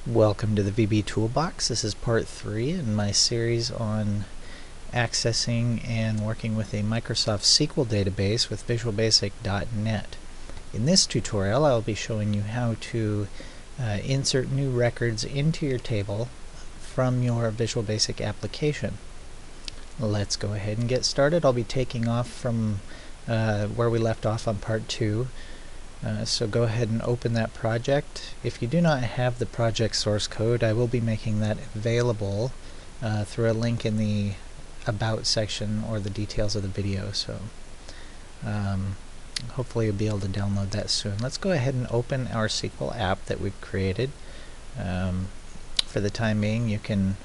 Welcome to the VB Toolbox. This is part 3 in my series on accessing and working with a Microsoft SQL database with Visual Basic.NET. In this tutorial I'll be showing you how to insert new records into your table from your Visual Basic application. Let's go ahead and get started. I'll be taking off from where we left off on part 2. So go ahead and open that project. If you do not have the project source code, I will be making that available through a link in the About section or the details of the video. So hopefully you'll be able to download that soon. Let's go ahead and open our SQL app that we've created. For the time being, you can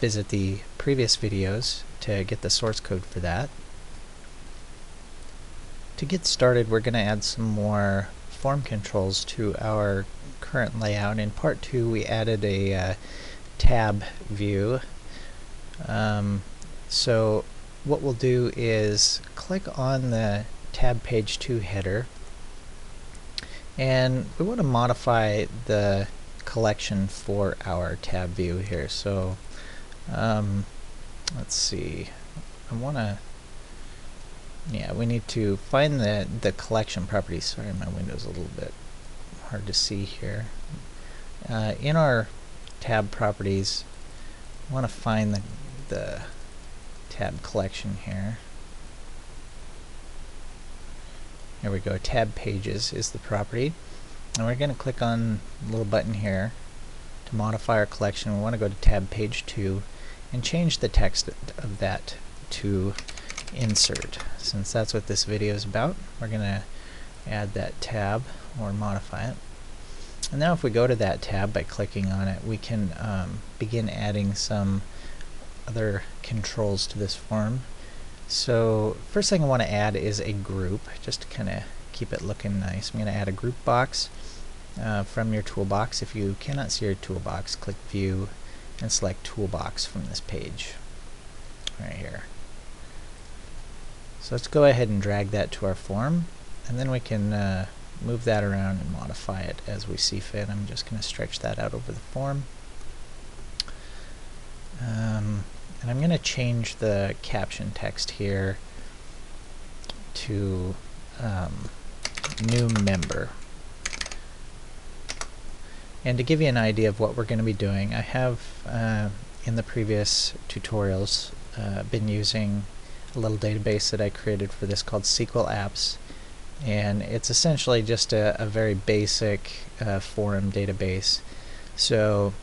visit the previous videos to get the source code for that. To get started, we're going to add some more form controls to our current layout. In part 2 we added a tab view. So what we'll do is click on the tab page 2 header, and we want to modify the collection for our tab view here. So let's see, we need to find the collection properties. Sorry, my window's a little bit hard to see here. In our tab properties, I want to find the tab collection here. There we go. Tab pages is the property. And we're going to click on the little button here to modify our collection. We want to go to tab page 2 and change the text of that to insert. Since that's what this video is about, we're going to add that tab or modify it. And now if we go to that tab by clicking on it, we can begin adding some other controls to this form. So first thing I want to add is a group, just to kind of keep it looking nice. I'm going to add a group box from your toolbox. If you cannot see your toolbox, click View and select Toolbox from this page right here. So let's go ahead and drag that to our form, and then we can move that around and modify it as we see fit. I'm just going to stretch that out over the form. And I'm going to change the caption text here to new member. And to give you an idea of what we're going to be doing, I have in the previous tutorials been using a little database that I created for this called SQL Apps, and it's essentially just a very basic forum database. So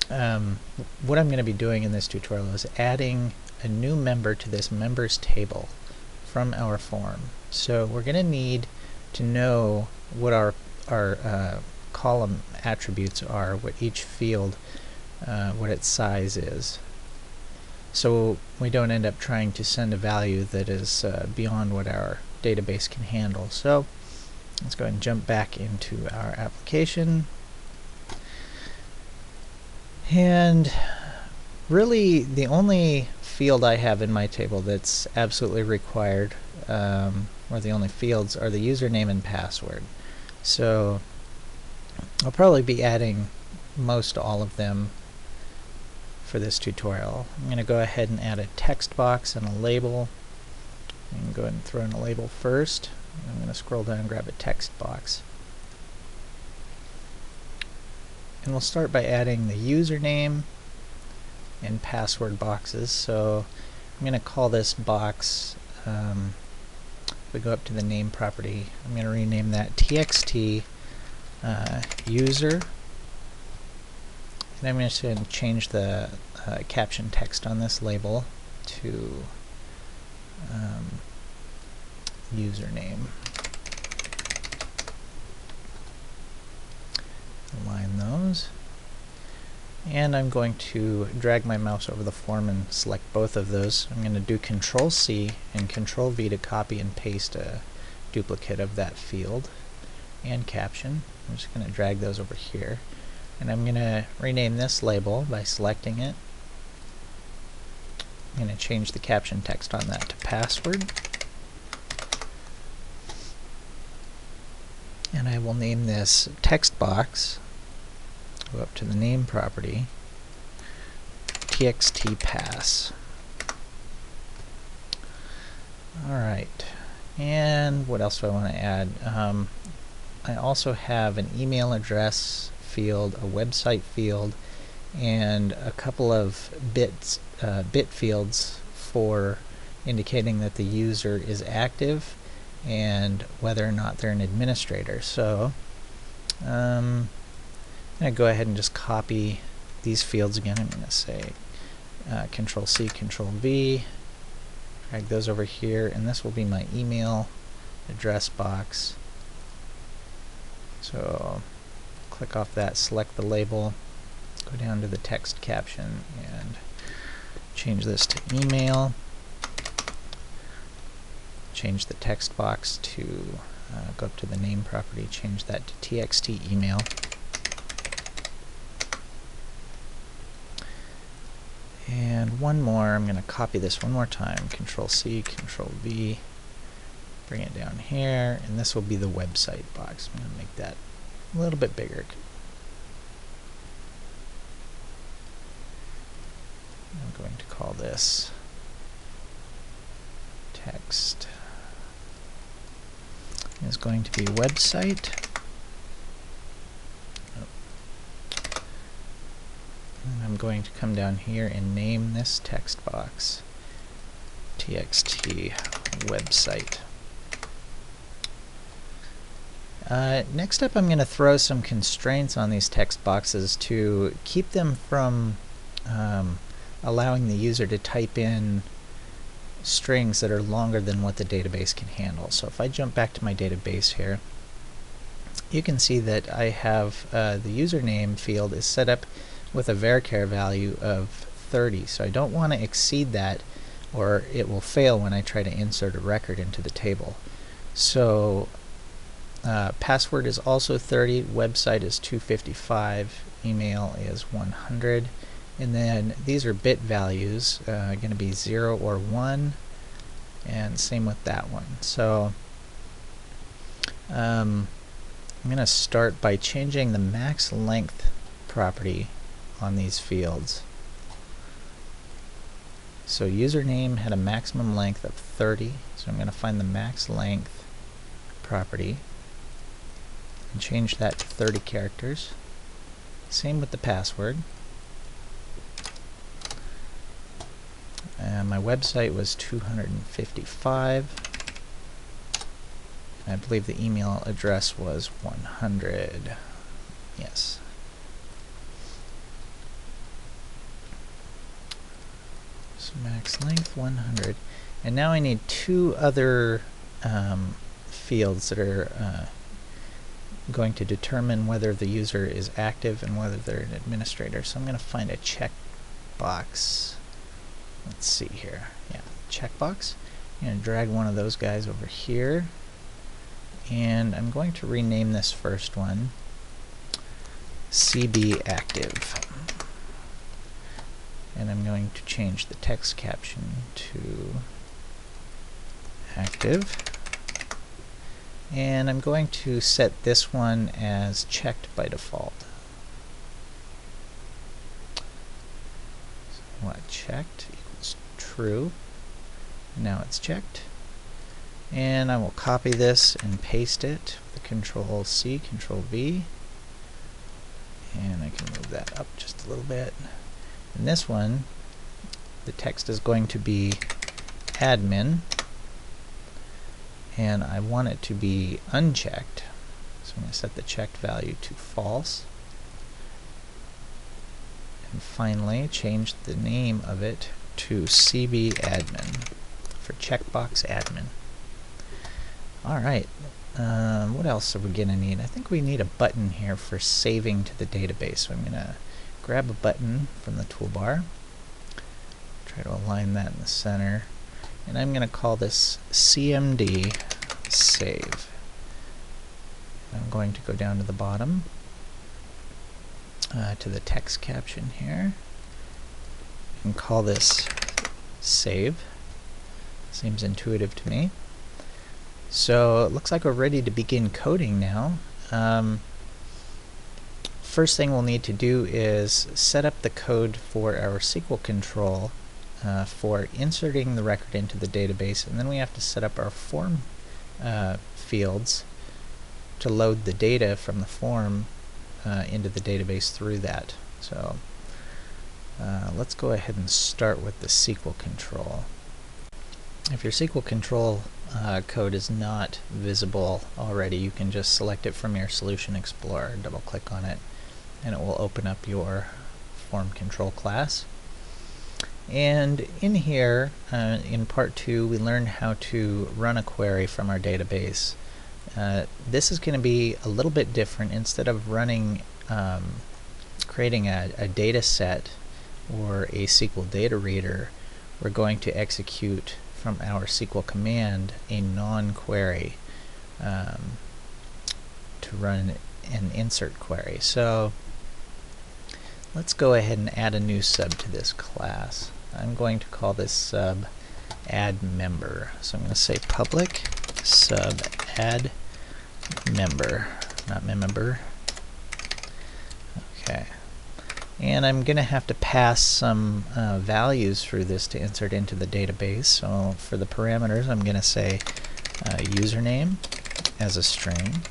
what I'm going to be doing in this tutorial is adding a new member to this members table from our form. So we're going to need to know what our column attributes are, what each field, what its size is, so we don't end up trying to send a value that is beyond what our database can handle. So let's go ahead and jump back into our application. And really the only field I have in my table that's absolutely required, or the only fields, are the username and password. So I'll probably be adding most all of them for this tutorial. I'm going to go ahead and add a text box and a label. I'm going to go ahead and throw in a label first. I'm going to scroll down and grab a text box. And we'll start by adding the username and password boxes. So I'm going to call this box, if we go up to the name property, I'm going to rename that txt user. And I'm just going to change the caption text on this label to username. Align those. And I'm going to drag my mouse over the form and select both of those. I'm going to do Control-C and Control-V to copy and paste a duplicate of that field and caption. I'm just going to drag those over here. And I'm going to rename this label by selecting it. I'm going to change the caption text on that to password. And I will name this text box. Whoop. property, txt pass. Alright, and what else do I want to add? I also have an email address field, a website field, and a couple of bit fields for indicating that the user is active and whether or not they're an administrator. So I'm going to go ahead and just copy these fields again. I'm going to say Control-C, Control-V, drag those over here, and this will be my email address box. So click off that, select the label, go down to the text caption and change this to email. Change the text box to go up to the name property, change that to txt email. And one more, I'm going to copy this one more time, Control-C, Control-V, bring it down here, and this will be the website box. I'm going to make that a little bit bigger. I'm going to call this text is going to be website. And I'm going to come down here and name this text box txt website. Next up, I'm going to throw some constraints on these text boxes to keep them from allowing the user to type in strings that are longer than what the database can handle. So if I jump back to my database here, you can see that I have the username field is set up with a varchar value of 30. So I don't want to exceed that, or it will fail when I try to insert a record into the table. So password is also 30, website is 255, email is 100, and then these are bit values, going to be 0 or 1, and same with that one. So I'm going to start by changing the max length property on these fields. So username had a maximum length of 30, so I'm going to find the max length property and change that to 30 characters. Same with the password. And my website was 255. I believe the email address was 100. Yes. So max length 100. And now I need two other fields that are going to determine whether the user is active and whether they're an administrator. So I'm going to find a checkbox. Let's see here. Yeah, checkbox. I'm going to drag one of those guys over here, and I'm going to rename this first one CB active. And I'm going to change the text caption to active. And I'm going to set this one as checked by default. So what checked equals true. Now it's checked. And I will copy this and paste it with Control-C, Control-V. And I can move that up just a little bit. In this one, the text is going to be admin, and I want it to be unchecked. So I'm going to set the checked value to false. And finally, change the name of it to CB admin for checkbox admin. Alright, what else are we going to need? I think we need a button here for saving to the database. So I'm going to grab a button from the toolbar, try to align that in the center, and I'm going to call this CMD save. I'm going to go down to the bottom to the text caption here and call this save. Seems intuitive to me. So it looks like we're ready to begin coding now. first thing we'll need to do is set up the code for our SQL control for inserting the record into the database, and then we have to set up our form fields to load the data from the form into the database through that. So let's go ahead and start with the SQL control. If your SQL control code is not visible already, you can just select it from your Solution Explorer, double click on it, and it will open up your form control class. And in here, in part 2, we learned how to run a query from our database. This is going to be a little bit different. Instead of running, creating a data set or a SQL data reader, we're going to execute from our SqlCommand a non-query to run an insert query. So let's go ahead and add a new sub to this class. I'm going to call this sub add member. So I'm going to say public sub add member, not member. Okay. And I'm going to have to pass some values through this to insert into the database. So for the parameters, I'm going to say username as a string,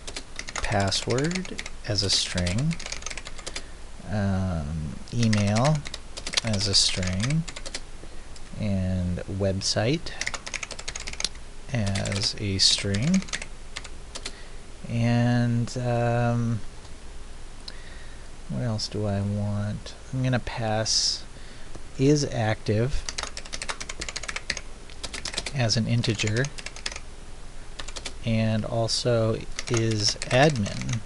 password as a string, email as a string, and website as a string, and what else do I want? I'm going to pass is active as an integer, and also is admin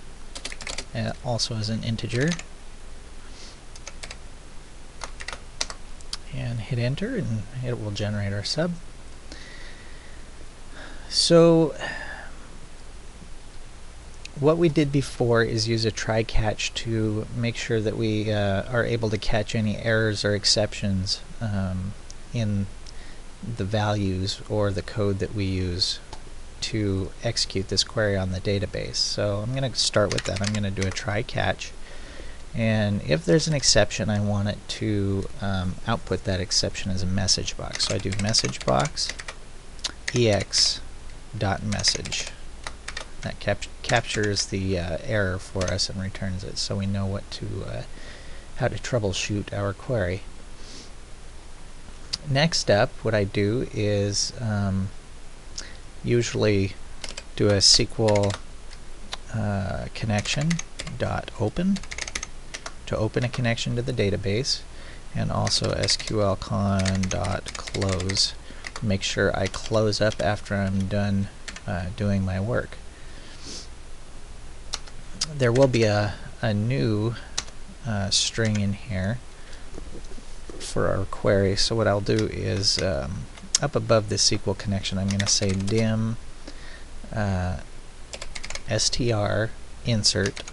also as an integer, and hit enter and it will generate our sub. So what we did before is use a try-catch to make sure that we are able to catch any errors or exceptions in the values or the code that we use to execute this query on the database. So I'm going to start with that. I'm going to do a try-catch, and if there's an exception, I want it to output that exception as a message box. So I do message box ex.message. That captures the error for us and returns it, so we know what to how to troubleshoot our query. Next up, what I do is usually do a SQL connection .open to open a connection to the database, and also SqlCon.close to make sure I close up after I'm done doing my work. There will be a new string in here for our query, so what I'll do is up above this SQL connection, I'm going to say dim str insert.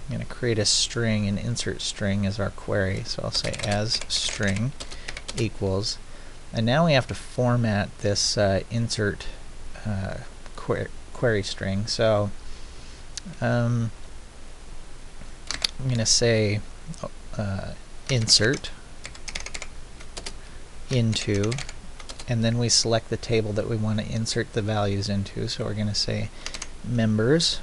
I'm going to create a string, an insert string as our query, so I'll say as string equals, and now we have to format this insert query string. So I'm going to say insert into, and then we select the table that we want to insert the values into. So we're going to say members,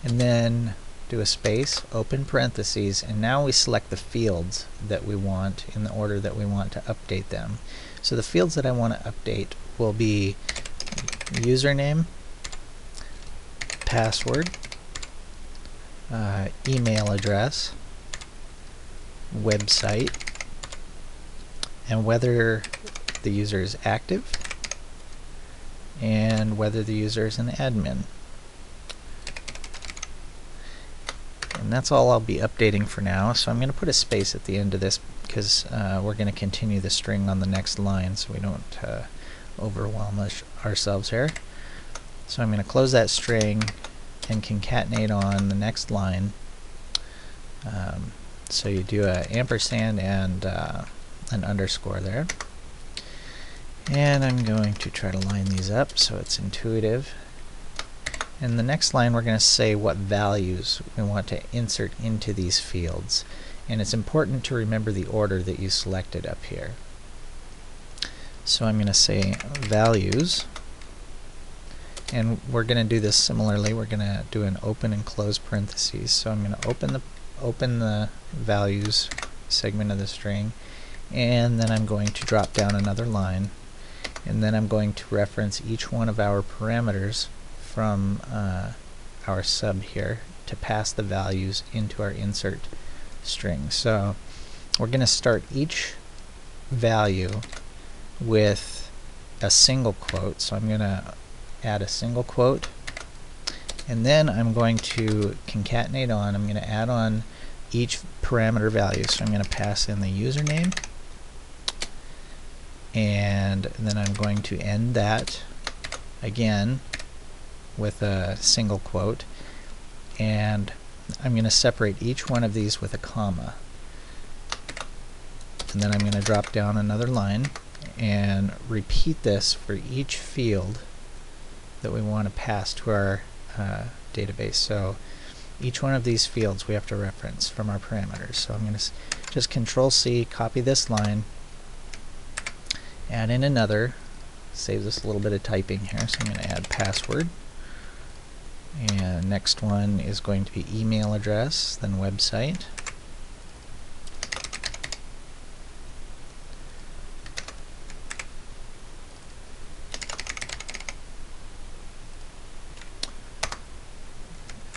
and then do a space, open parentheses, and now we select the fields that we want in the order that we want to update them. So the fields that I want to update will be username, password, email address, website, and whether the user is active, and whether the user is an admin. And that's all I'll be updating for now. So I'm going to put a space at the end of this because we're going to continue the string on the next line so we don't overwhelm ourselves here. So I'm going to close that string and concatenate on the next line. So you do a ampersand and an underscore there. And I'm going to try to line these up so it's intuitive. In the next line we're going to say what values we want to insert into these fields, and it's important to remember the order that you selected up here. So I'm going to say values, and we're going to do this similarly. We're going to do an open and close parentheses. So I'm going to open the values segment of the string, and then I'm going to drop down another line, and then I'm going to reference each one of our parameters from our sub here to pass the values into our insert string. So we're going to start each value with a single quote. So I'm going to add a single quote, and then I'm going to concatenate on. I'm going to add on each parameter value. So I'm going to pass in the username, and then I'm going to end that again with a single quote, and I'm going to separate each one of these with a comma, and then I'm going to drop down another line and repeat this for each field that we want to pass to our database. So each one of these fields we have to reference from our parameters. So I'm going to just Control-C, copy this line, add in another, saves us a little bit of typing here, so I'm going to add password. And next one is going to be email address, then website.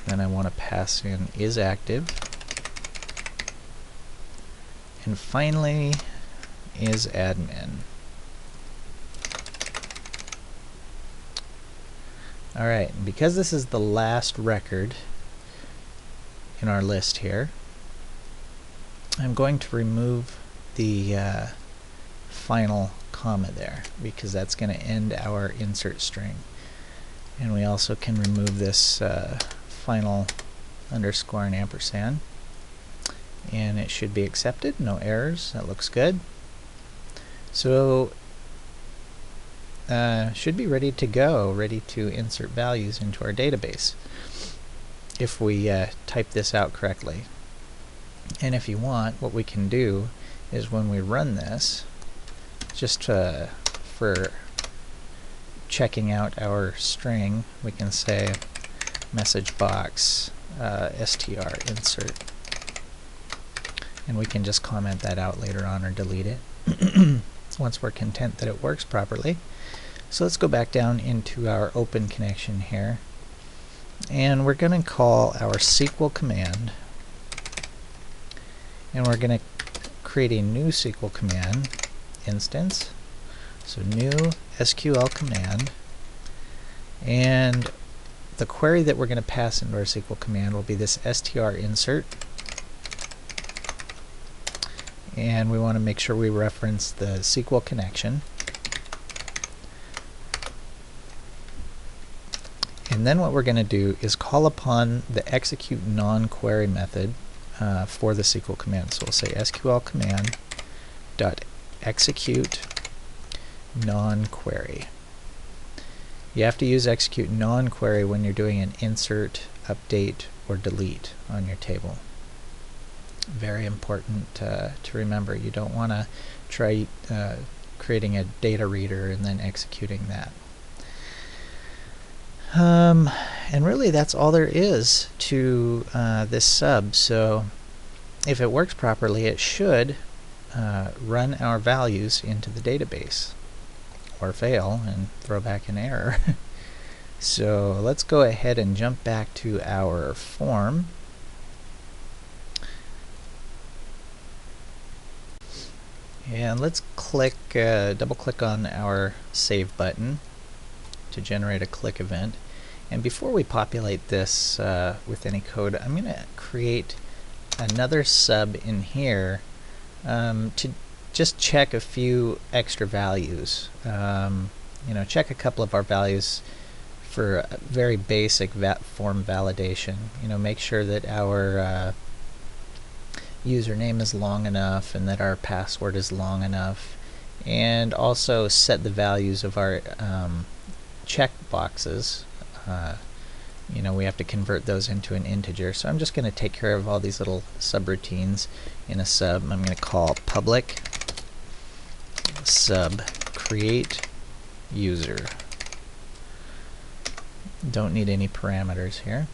Then I want to pass in is active. And finally is admin. Alright, because this is the last record in our list here, I'm going to remove the final comma there, because that's going to end our insert string. And we also can remove this final underscore and ampersand, and it should be accepted, no errors. That looks good. So should be ready to go, ready to insert values into our database if we type this out correctly. And if you want, what we can do is when we run this, just for checking out our string, we can say message box str insert, and we can just comment that out later on or delete it once we're content that it works properly. So let's go back down into our open connection here, and we're going to call our SQL command, and we're going to create a new SQL command instance. So new SQL command, and the query that we're going to pass into our SQL command will be this str insert, and we want to make sure we reference the SqlConnection. And then what we're going to do is call upon the ExecuteNonQuery method for the SQL command. So we'll say SqlCommand dot ExecuteNonQuery. You have to use ExecuteNonQuery when you're doing an insert, update, or delete on your table. Very important to remember. You don't want to try creating a data reader and then executing that. And really that's all there is to this sub. So if it works properly, it should run our values into the database, or fail and throw back an error. So let's go ahead and jump back to our form. And let's click, double click on our save button to generate a click event. And before we populate this with any code, I'm going to create another sub in here to just check a few extra values. Check a couple of our values for a very basic form validation. Make sure that our username is long enough and that our password is long enough, and also set the values of our check boxes we have to convert those into an integer. So I'm just going to take care of all these little subroutines in a sub. I'm going to call public sub create user. Don't need any parameters here.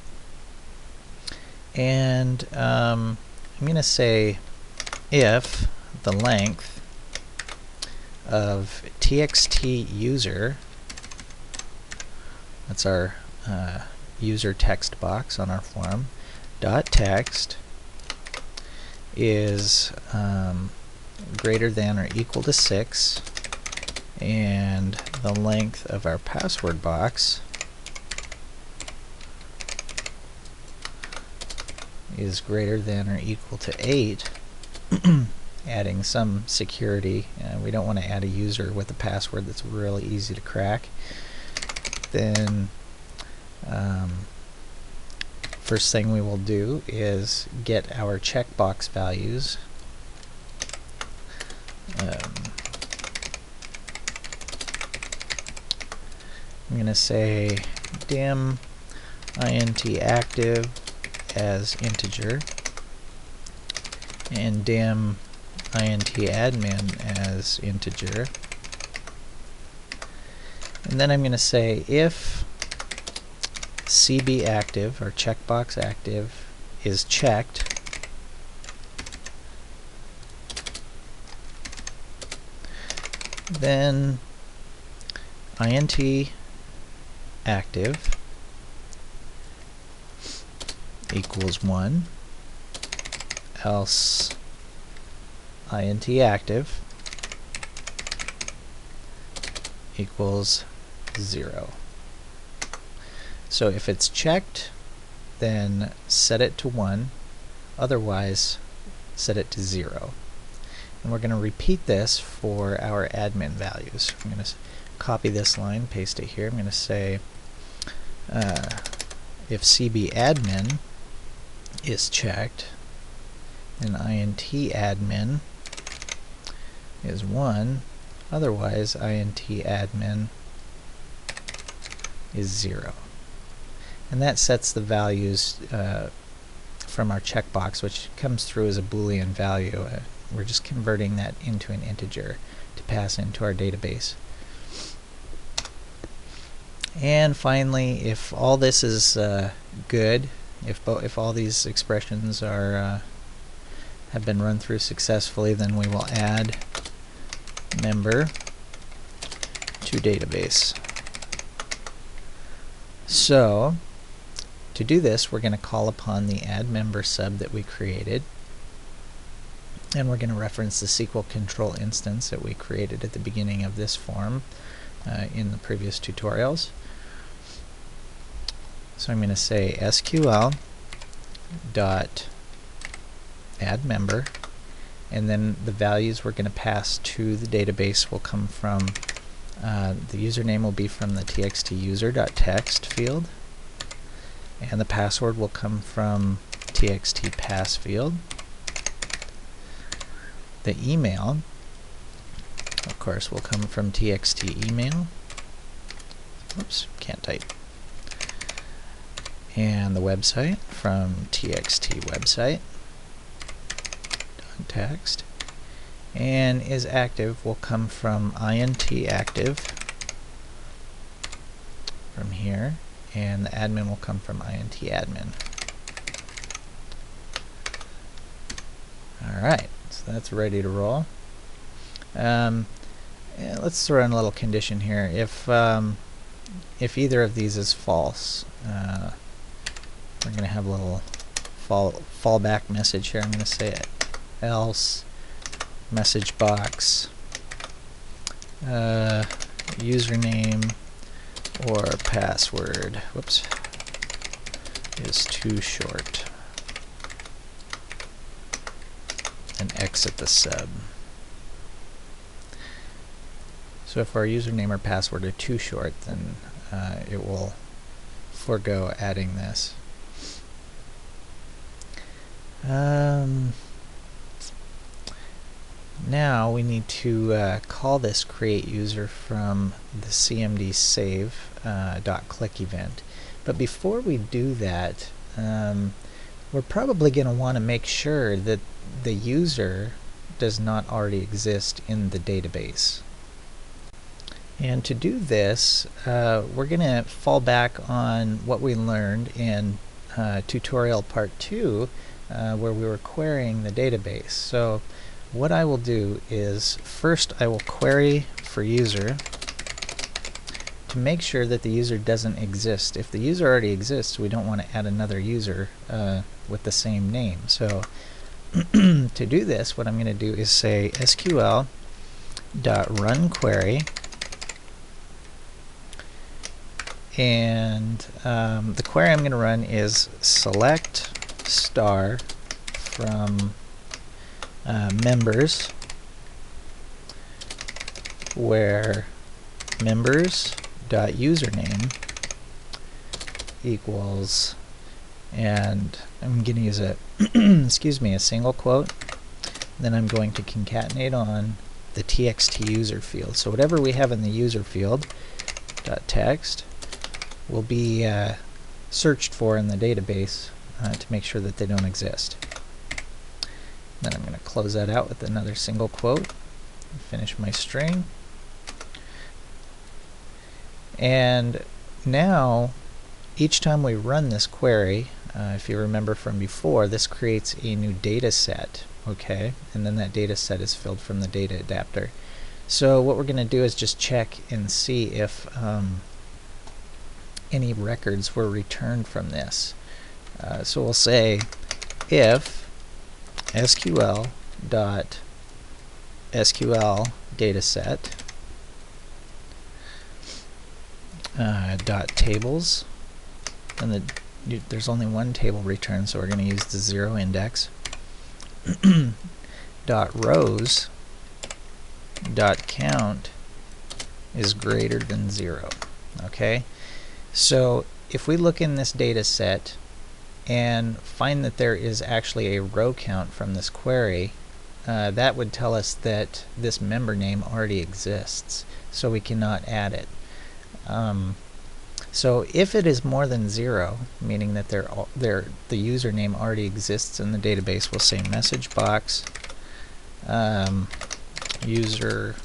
And I'm going to say if the length of txt user, that's our user text box on our form, dot text is greater than or equal to 6, and the length of our password box is greater than or equal to 8, adding some security. We don't want to add a user with a password that's really easy to crack. Then first thing we will do is get our checkbox values. I'm going to say dim int active as integer and dim int admin as integer. And then I'm going to say if CB active, or checkbox active, is checked, then int active equals 1, else int active equals 0. So if it's checked, then set it to 1, otherwise set it to 0. And we're going to repeat this for our admin values. I'm going to copy this line, paste it here. I'm going to say if CB admin is checked, then int admin is 1, otherwise int admin is 0. And that sets the values from our checkbox, which comes through as a Boolean value. We're just converting that into an integer to pass into our database. And finally, if all this is good, if all these expressions are have been run through successfully, then we will add member to database. So to do this, we're going to call upon the add member sub that we created, and we're going to reference the SQL control instance that we created at the beginning of this form in the previous tutorials. So I'm going to say SQL dot add member, and then the values we're going to pass to the database will come from the username will be from the txtuser.text field, and the password will come from txtpass field. The email, of course, will come from txtemail. Oops, can't type. And the website from txtwebsite.text. And is active will come from int active from here, and the admin will come from int admin. Alright, so that's ready to roll. Let's throw in a little condition here. If either of these is false, we're going to have a little fallback message here. I'm going to say else message box username or password, whoops, is too short, and exit the sub. So if our username or password are too short, then it will forego adding this. Now we need to call this create user from the cmd save .click event, But before we do that, we're probably going to want to make sure that the user does not already exist in the database. And to do this, we're going to fall back on what we learned in tutorial part 2, where we were querying the database. So what I will do is, first I will query for user to make sure that the user doesn't exist. If the user already exists, we don't want to add another user with the same name. So to do this, what I'm going to do is say SQL.runQuery, and the query I'm going to run is select star from members, where members.username equals, and I'm going to use a excuse me, a single quote. Then I'm going to concatenate on the txt user field. So whatever we have in the user field .text will be searched for in the database to make sure that they don't exist. Then I'm going to close that out with another single quote and finish my string. And now, each time we run this query, if you remember from before, this creates a new data set, okay? And then that data set is filled from the data adapter. So what we're going to do is just check and see if any records were returned from this. So we'll say if SQL.SQL dataset .tables, and there's only one table returned, so we're going to use the 0 index. .rows .count is greater than 0. Okay, so if we look in this data set and find that there is actually a row count from this query, that would tell us that this member name already exists, so we cannot add it. So if it is more than 0, meaning that the username already exists in the database, we'll say message box user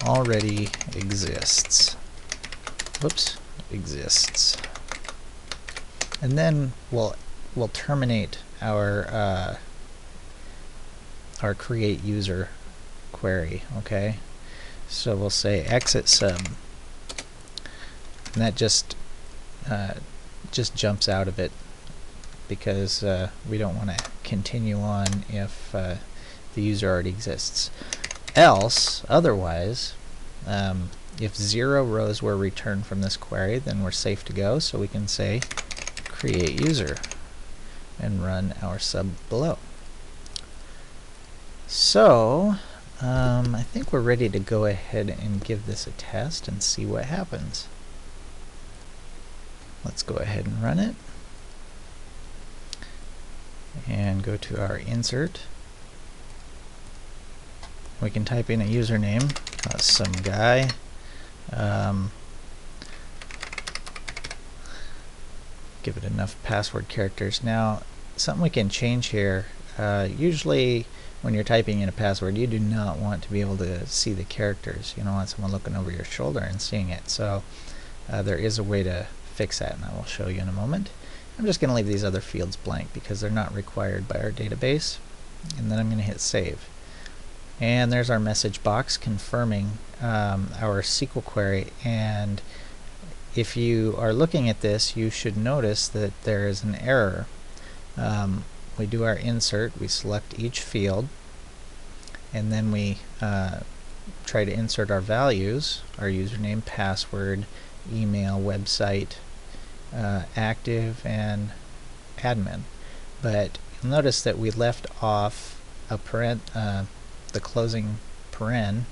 already exists. Whoops, exists. And then we'll terminate our create user query. Okay, so we'll say exit sub. And that just jumps out of it because we don't want to continue on if the user already exists. Else, otherwise, if 0 rows were returned from this query, then we're safe to go, so we can say create user and run our sub below. So I think we're ready to go ahead and give this a test and see what happens. Let's go ahead and run it and go to our insert. We can type in a username, some guy. Give it enough password characters. Now, something we can change here, usually when you're typing in a password, you do not want to be able to see the characters. You don't want someone looking over your shoulder and seeing it. So there is a way to fix that, and I will show you in a moment. I'm just going to leave these other fields blank because they're not required by our database, and then I'm going to hit save. And there's our message box confirming our SQL query, and if you are looking at this, you should notice that there is an error. We do our insert, we select each field, and then we try to insert our values, our username, password, email, website, active, and admin. But you'll notice that we left off a the closing paren,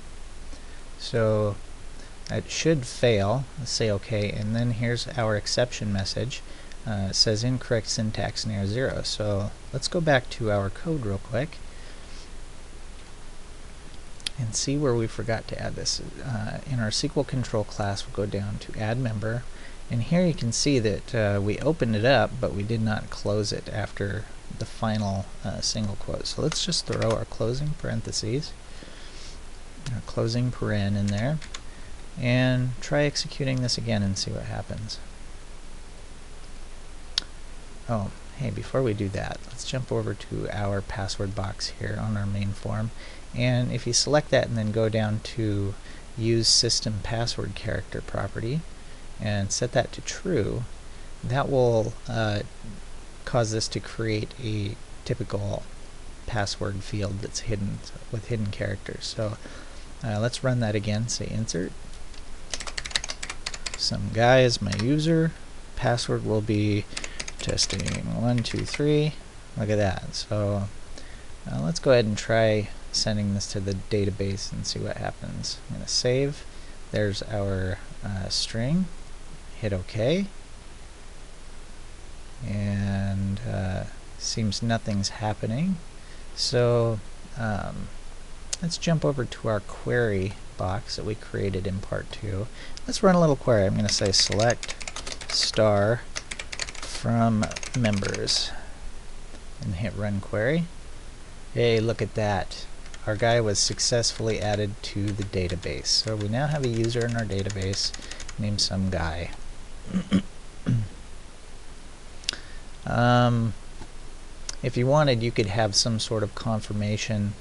so it should fail. Let's say OK, and then here's our exception message. It says incorrect syntax near 0. So let's go back to our code real quick and see where we forgot to add this. In our SQL control class, we'll go down to add member, And here you can see that we opened it up, but we did not close it after the final single quote. So let's just throw our closing parentheses, our closing paren in there, and try executing this again and see what happens. Oh, hey, before we do that, let's jump over to our password box here on our main form. And if you select that and then go down to Use System Password Character property and set that to true, that will cause this to create a typical password field that's hidden with hidden characters. So let's run that again. Say insert. Some guy is my user. Password will be testing123. Look at that. So let's go ahead and try sending this to the database and see what happens. I'm going to save. There's our string. Hit OK. And seems nothing's happening. So let's jump over to our query box that we created in part 2. Let's run a little query. I'm going to say select star from members and hit run query. Hey, look at that. Our guy was successfully added to the database. So we now have a user in our database named some guy. If you wanted, you could have some sort of confirmation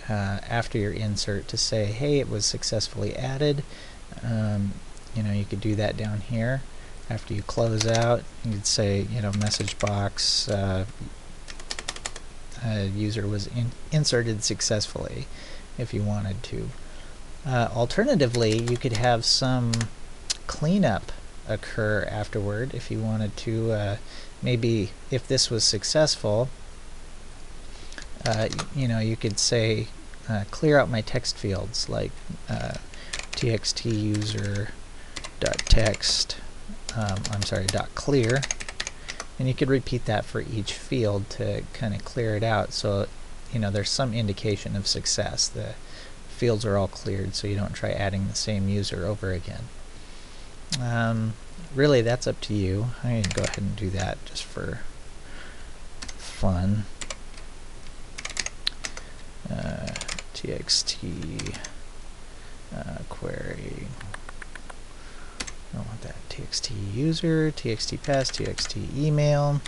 after your insert to say, hey, it was successfully added. You know, you could do that down here. After you close out, you could say, you know, message box, user was inserted successfully, if you wanted to. Alternatively, you could have some cleanup occur afterward if you wanted to. Maybe if this was successful, you know, you could say clear out my text fields like txt user dot text dot clear, and you could repeat that for each field to kind of clear it out, so you know there's some indication of success. The fields are all cleared, so you don't try adding the same user over again. Really, that's up to you. I'm going to go ahead and do that just for fun. txt query. I don't want that. txt user, txt pass, txt email.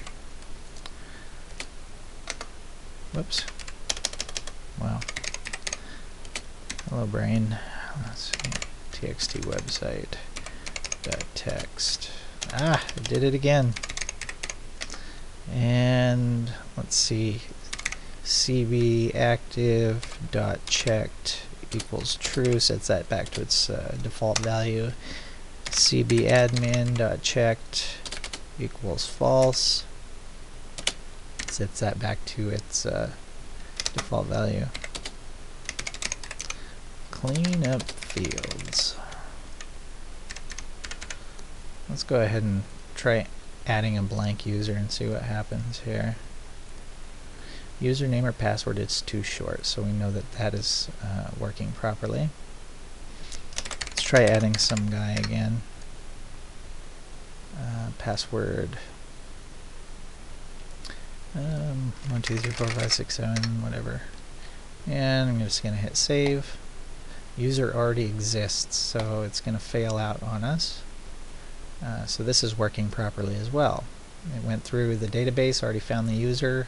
Whoops. Wow. Hello, brain. Let's see. txt website. Text. Ah, I did it again. And let's see. cb active dot checked equals true. Sets that back to its default value. cb admin dot checked equals false. Sets that back to its default value. Clean up fields. Let's go ahead and try adding a blank user and see what happens here. Username or password is too short, so we know that that is working properly. Let's try adding some guy again. Password 1 2 3 4 5 6 7, whatever. And I'm just going to hit save. User already exists, so it's going to fail out on us. So this is working properly as well. It went through the database, already found the user,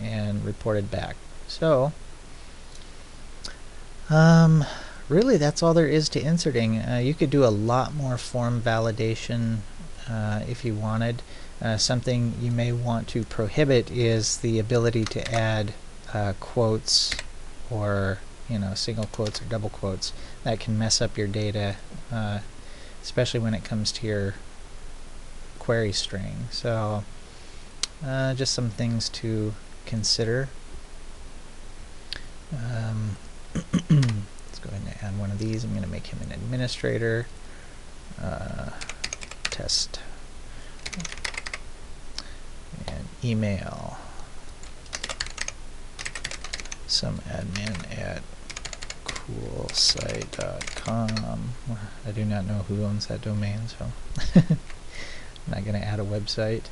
and reported back. So really that's all there is to inserting. You could do a lot more form validation if you wanted. Something you may want to prohibit is the ability to add quotes, or single quotes or double quotes. That can mess up your data, especially when it comes to your query string. So just some things to consider. Let's go ahead and add one of these. I'm going to make him an administrator. Test and email some admin at coolsite.com. I do not know who owns that domain, so not going to add a website.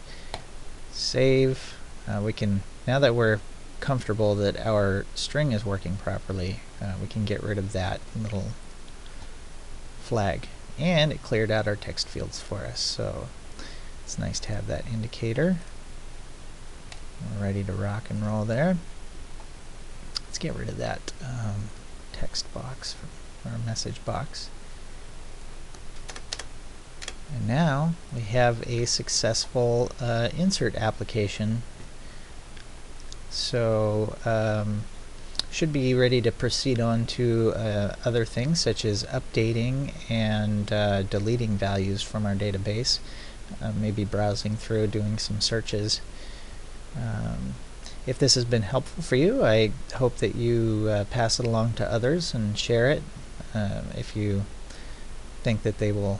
Save. We can, now that we're comfortable that our string is working properly, we can get rid of that little flag. And it cleared out our text fields for us, so it's nice to have that indicator. We're ready to rock and roll there. Let's get rid of that text box or message box. And now we have a successful insert application. So should be ready to proceed on to other things such as updating and deleting values from our database, maybe browsing through, doing some searches. If this has been helpful for you, I hope that you pass it along to others and share it if you think that they will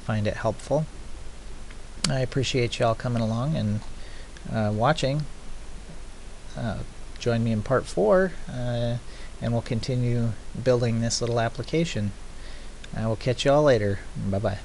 find it helpful. I appreciate you all coming along and watching. Join me in part 4 and we'll continue building this little application. I will catch you all later. Bye-bye.